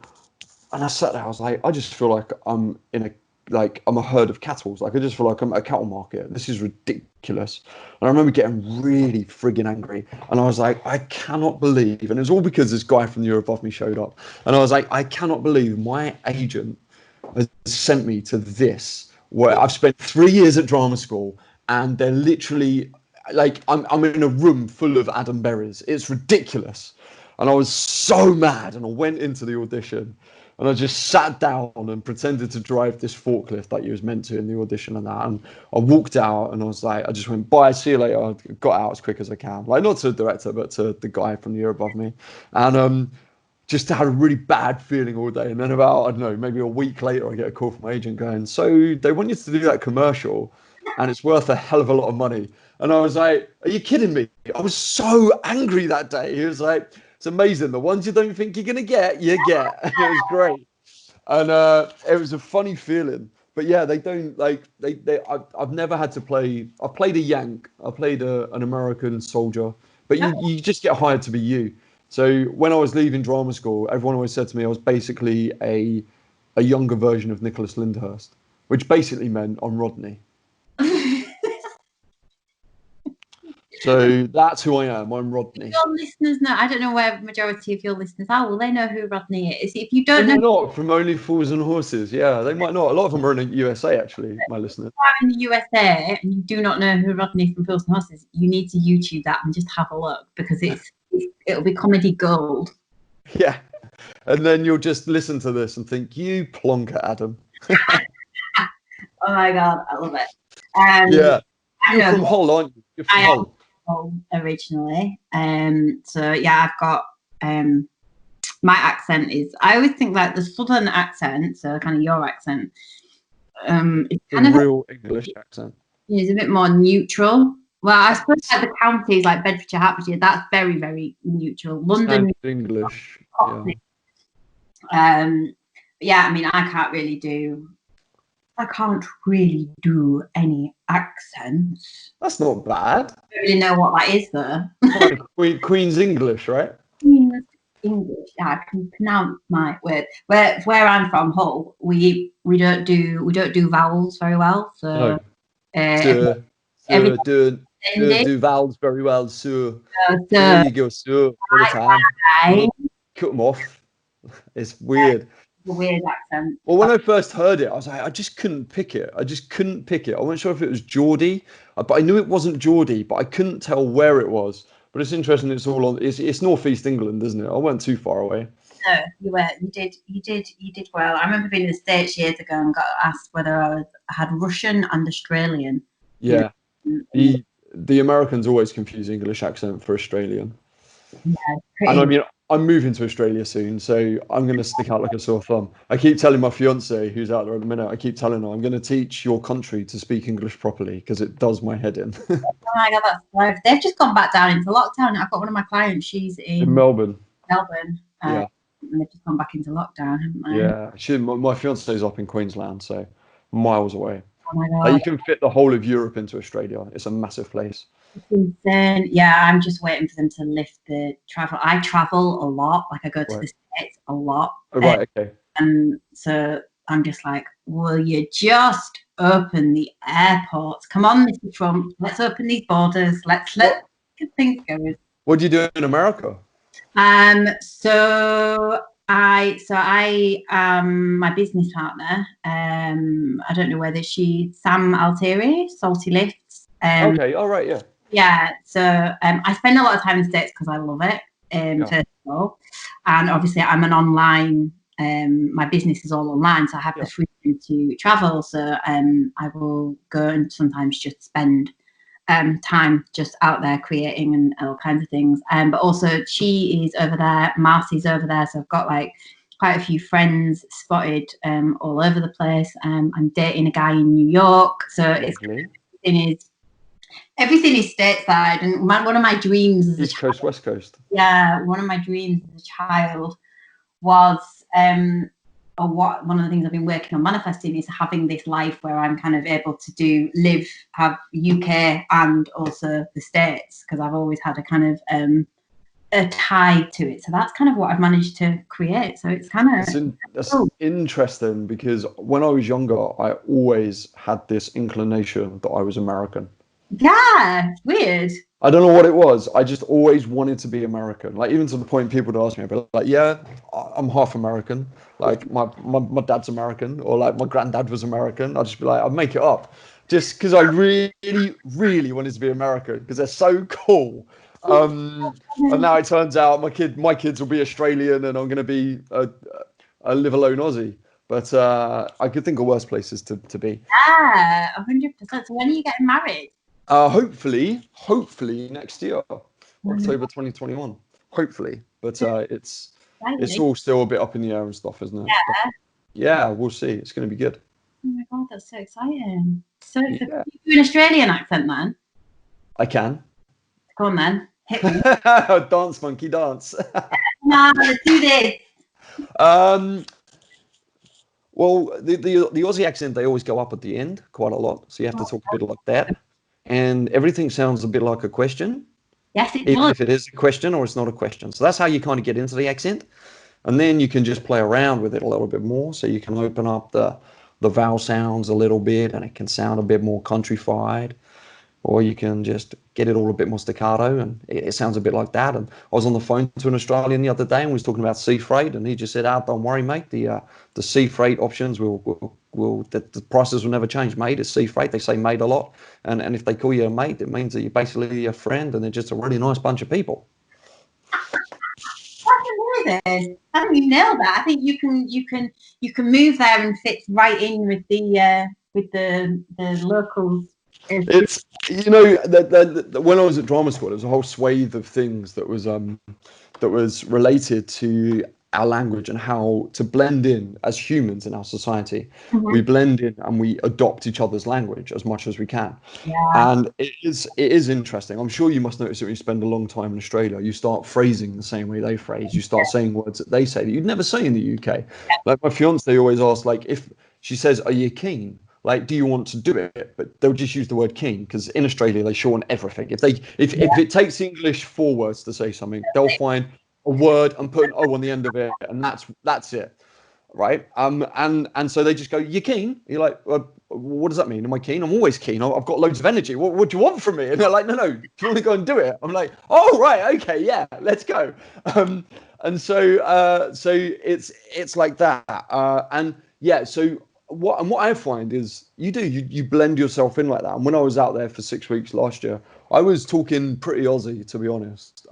And I sat there, I was like, I just feel like I'm a herd of cattle. Like, I just feel like I'm at a cattle market. This is ridiculous. And I remember getting really frigging angry. And I was like, I cannot believe, and it was all because this guy from the year above me showed up. And I was like, I cannot believe my agent has sent me to this, where I've spent 3 years at drama school, and they're literally like, I'm in a room full of Adam Berries. It's ridiculous. And I was so mad, and I went into the audition. And I just sat down and pretended to drive this forklift like you was meant to in the audition and that. And I walked out and I was like, I just went, bye, see you later. I got out as quick as I can. Like, not to the director, but to the guy from the year above me. And just had a really bad feeling all day. And then about, I don't know, maybe a week later, I get a call from my agent going, so they want you to do that commercial and it's worth a hell of a lot of money. And I was like, are you kidding me? I was so angry that day. He was like, it's amazing. The ones you don't think you're gonna get, you get. And it was great. And it was a funny feeling. But yeah, they don't like I've never had to play. I played a Yank. I played an American soldier. But you just get hired to be you. So when I was leaving drama school, everyone always said to me I was basically a younger version of Nicholas Lyndhurst, which basically meant I'm Rodney. So that's who I am. I'm Rodney. Your listeners know. I don't know where majority of your listeners are. Well, they know who Rodney is. If you They don't might know not from Only Fools and Horses. Yeah, they might not. A lot of them are in the USA, actually, my listeners. who are in the USA and you do not know who Rodney from Fools and Horses, you need to YouTube that and just have a look because it'll be comedy gold. Yeah. And then you'll just listen to this and think, you plonker, Adam. Oh my God, I love it. Yeah. You're know, from Hull, aren't you? You're from Hull. Hull originally. So yeah, I've got my accent is, I always think like the southern accent, so kind of your accent, it's kind a of real English accent. It's a bit more neutral. Well, I suppose like the counties like Bedfordshire, Hertfordshire, that's very, very neutral. London English. Yeah. Yeah, I mean, I can't really do any accents. That's not bad. I don't really know what that is though. Queen's English, right? Queen's English. Yeah, I can pronounce my word. Where I'm from, Hull, we don't do vowels very well. So no. Do vowels very well, so there you go, so all the time. Cut them off. It's weird. A weird accent. Well, when I first heard it, I was like, I just couldn't pick it. I wasn't sure if it was Geordie, but I knew it wasn't Geordie, but I couldn't tell where it was. But it's interesting. It's all on. It's northeast England, isn't it? I went too far away. No, you were. You did well. I remember being in the States years ago and got asked whether I had Russian and Australian. Yeah. The Americans always confuse English accent for Australian. Yeah, and I mean, I'm moving to Australia soon, so I'm going to stick out like a sore thumb. I keep telling my fiance, who's out there at the minute, I keep telling her, I'm going to teach your country to speak English properly because it does my head in. Oh my God, that's live. They've just gone back down into lockdown. I've got one of my clients, she's in Melbourne. Yeah. And they've just gone back into lockdown, haven't they? Yeah, my fiance's up in Queensland, so miles away. Oh my Like God. you can fit the whole of Europe into Australia. It's a massive place. It's insane. Yeah, I'm just waiting for them to lift the travel. I travel a lot. Like I go to Right. the States a lot. Oh, right. Okay. And so I'm just like, will you just open the airports? Come on, Mr. Trump. Let's open these borders. Let's What get things going. What do you do in America? So I my business partner. I don't know whether Sam Altieri, Salty Lifts. Okay. All right. Yeah. Yeah, so I spend a lot of time in the States because I love it, Yeah. first of all. And obviously, I'm an online, my business is all online, so I have the Yeah. freedom to travel. So I will go and sometimes just spend time just out there creating and all kinds of things. But also, she is over there, Marcy's over there. So I've got like quite a few friends spotted all over the place. I'm dating a guy in New York. So Lovely. everything is stateside, and one of my dreams as a East child, Coast, West Coast. yeah, one of my dreams as a child was, or what one of the things I've been working on manifesting is having this life where I'm kind of able to have UK and also the States, because I've always had a kind of a tie to it. So that's kind of what I've managed to create. So it's kind of That's interesting because when I was younger, I always had this inclination that I was American. yeah, it's weird. I don't know what it was. I just always wanted to be American. Like even to the point people would ask me, I'd be like, "Yeah, I'm half American. Like my dad's American, or like my granddad was American." I'd just be like, I'd make it up, just because I really, really wanted to be American because they're so cool. And now it turns out my kids will be Australian, and I'm going to be a live alone Aussie. But I could think of worse places to be. Yeah, 100%. So when are you getting married? Hopefully next year, October 2021. Hopefully, but it's all still a bit up in the air and stuff, isn't it? But Yeah. yeah, we'll see. It's going to be good. Oh my God, that's so exciting. So Yeah, you do an Australian accent then? I can. Go on then. Hit me. Dance, monkey, dance. Nah, let's do this. um, well, the Aussie accent, they always go up at the end quite a lot, so you have to talk a bit like that, and everything sounds a bit like a question, Yes, it even does. if it is a question or it's not a question. So that's how you kind of get into the accent. And then you can just play around with it a little bit more. So you can open up the vowel sounds a little bit and it can sound a bit more countrified. Or you can just get it all a bit more staccato and it sounds a bit like that. And I was on the phone to an Australian the other day and we was talking about sea freight and he just said, "Ah, don't worry, mate. The sea freight options will the prices will never change, mate. It's sea freight. They say mate a lot. And if they call you a mate, it means that you're basically a friend and they're just a really nice bunch of people." That's amazing. I think you nailed that. I think you can move there and fit right in with the locals. It's when I was at drama school, there was a whole swathe of things that was related to our language and how to blend in as humans in our society. We blend in and we adopt each other's language as much as we can. Yeah. And it is interesting. I'm sure you must notice it when you spend a long time in Australia. You start phrasing the same way they phrase. You start saying words that they say that you'd never say in the UK. Like my fiance always asks, like if she says, "Are you keen?" Like, do you want to do it? But they'll just use the word keen because in Australia they shorten everything. If it takes English 4 words to say something, they'll find a word and put an O on the end of it, and that's it, right? And so they just go, "You keen?" You're like, "What does that mean? Am I keen? I'm always keen. I've got loads of energy. What do you want from me?" And they're like, "No. Do you want to go and do it?" I'm like, "Oh right, okay, yeah, let's go." And so it's like that, and yeah, so. What I find is you blend yourself in like that. And when I was out there for 6 weeks last year, I was talking pretty Aussie, to be honest.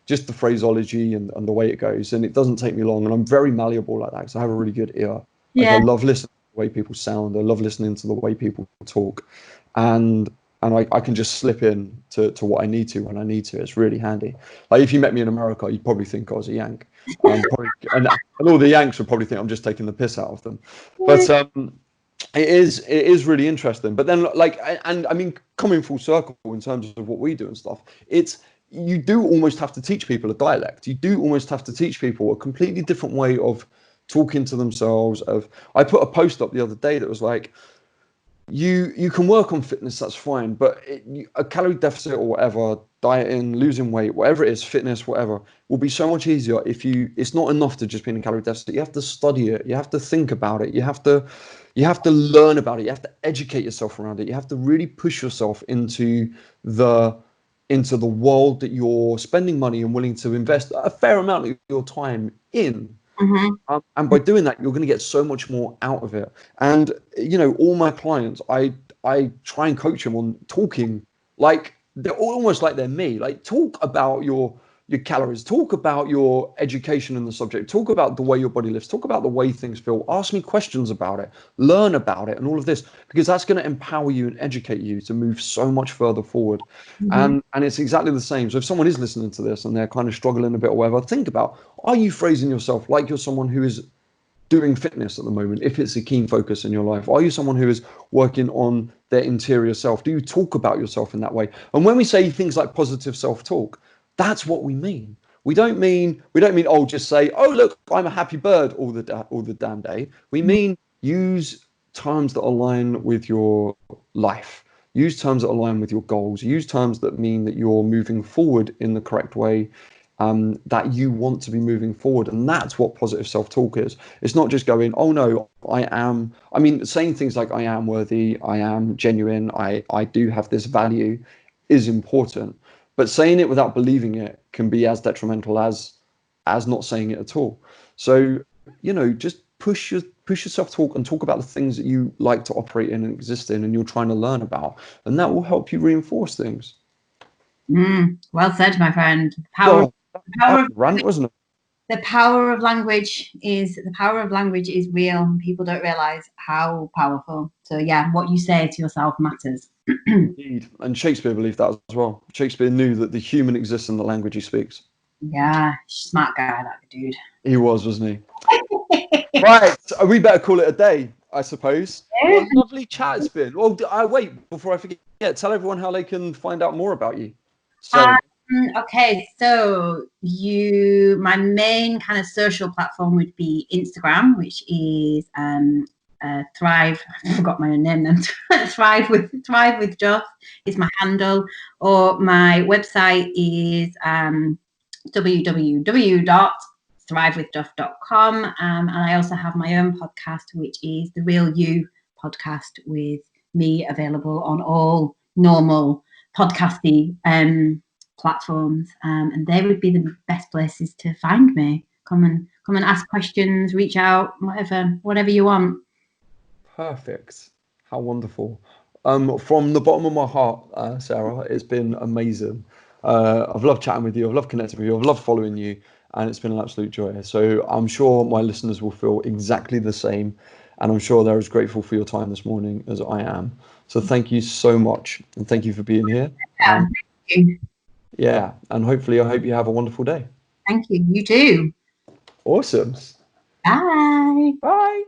Just the phraseology and the way it goes, and it doesn't take me long. And I'm very malleable like that because I have a really good ear. Like I Yeah. love listening to the way people sound. I love listening to the way people talk, and I can just slip in to what I need to when I need to. It's really handy. Like if you met me in America, you'd probably think I was a Yank. And all the Yanks would probably think I'm just taking the piss out of them. But it is really interesting. But then and I mean coming full circle in terms of what we do and stuff, you do almost have to teach people a dialect. You do almost have to teach people a completely different way of talking to themselves. I put a post up the other day that was like, you can work on fitness, that's fine, but a calorie deficit or whatever, dieting, losing weight, whatever it is, fitness, whatever, will be so much easier if it's not enough to just be in a calorie deficit. You have to study it, you have to think about it, you have to learn about it, you have to educate yourself around it, you have to really push yourself the into the world that you're spending money and willing to invest a fair amount of your time in. And by doing that, you're going to get so much more out of it. And all my clients, I try and coach them on talking like they're almost like they're me. Like, talk about your calories, talk about your education in the subject, talk about the way your body lifts, talk about the way things feel. Ask me questions about it, learn about it, and all of this, because that's going to empower you and educate you to move so much further forward. And it's exactly the same. So if someone is listening to this and they're kind of struggling a bit or whatever, think about, are you phrasing yourself like you're someone who is doing fitness at the moment, if it's a keen focus in your life? Are you someone who is working on their interior self? Do you talk about yourself in that way? And when we say things like positive self-talk, that's what we mean. We don't mean, oh, just say, oh, look, I'm a happy bird all the damn day. We mean use terms that align with your life. Use terms that align with your goals. Use terms that mean that you're moving forward in the correct way, that you want to be moving forward. And that's what positive self-talk is. It's not just going, oh no, saying things like I am worthy, I am genuine, I do have this value is important. But saying it without believing it can be as detrimental as not saying it at all. So, just push your self-talk and talk about the things that you like to operate in and exist in and you're trying to learn about. And that will help you reinforce things. Well said, my friend. Rant, wasn't it? The power of language is real. People don't realize how powerful. So yeah, what you say to yourself matters. Indeed. And Shakespeare believed that as well. Shakespeare knew that the human exists in the language he speaks. Yeah, smart guy, that dude. He was, wasn't he? Right, we better call it a day, I suppose. What a lovely chat it's been. Well, wait, before I forget, tell everyone how they can find out more about you. Sarah. Okay, so my main kind of social platform would be Instagram, which is Thrive. I forgot my own name then. Thrive with Duff is my handle, or my website is www.thrivewithduff.com, and I also have my own podcast, which is The Real You podcast with me, available on all normal podcasty platforms, and they would be the best places to find me. Come and ask questions, reach out, whatever you want. Perfect. How wonderful. From the bottom of my heart, Sarah, it's been amazing. I've loved chatting with you. I've loved connecting with you. I've loved following you, and it's been an absolute joy. So I'm sure my listeners will feel exactly the same, and I'm sure they're as grateful for your time this morning as I am. So thank you so much, and thank you for being here. Thank you. Yeah, and hopefully I hope you have a wonderful day. Thank you. You too. Awesome. Bye. Bye.